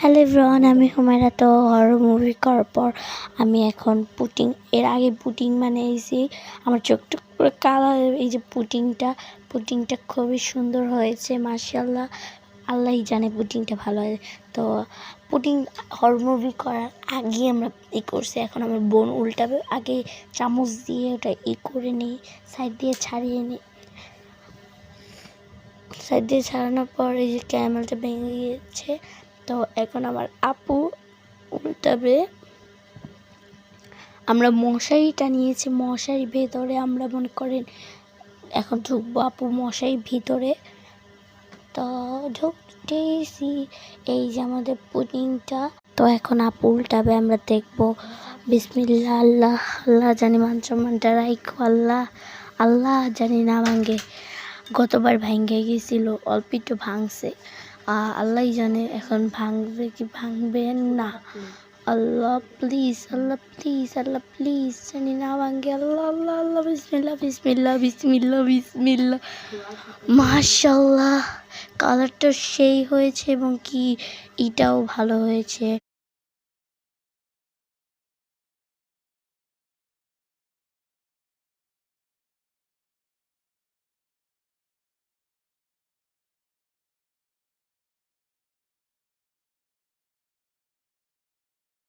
Hello everyone, আমি হুমায়রা। তো horror movie করার পর আমি এখন পুটিং, এর আগে পুটিং বানিয়েছি। আমার চোখটা পুরো কালো। এই যে পুটিংটা খুবই সুন্দর হয়েছে, মাশাআল্লাহ। আল্লাহই জানে পুটিংটা ভালো হয়। তো পুটিং হরর মুভি করার আগে আমরা করছি। এখন আমার বোন উল্টাবে, আগে চামচ দিয়ে ওটা করে নিই, সাইড দিয়ে ছাড়িয়ে নিই। সাইড দিয়ে ছাড়ানোর পর এই যে ক্যারামেলটা ভেঙে গিয়েছে। তো এখন আমার আপু উল্টাবে। আমরা মশারিটা নিয়েছি, মশারির ভেতরে আমরা মনে করেন এখন ঢুকবো আপু মশারির ভিতরে। তো ঢুকতেছি, এই যে আমাদের পুডিংটা। তো এখন আপু উল্টাবে, আমরা দেখবো। বিসমিল্লাহ, আল্লাহ আল্লাহ জানি মানটা রাইখো, আল্লাহ আল্লাহ জানি না ভাঙ্গে। গতবার ভাঙ্গে গেছিল, অল্প একটু ভাঙছে, আল্লাহ জানে এখন ভাঙবে কি ভাঙবে না। Allah please, Allah please, Allah please জানি না ভাঙ্গে। আল্লাহ আল্লাহ আল্লাহ, বিসমিল্লাহ বিসমিল্লাহ বিসমিল্লাহ বিসমিল্লাহ। মাশাআল্লাহ, কালারটা সেই হয়েছে এবং কি এটাও ভালো হয়েছে।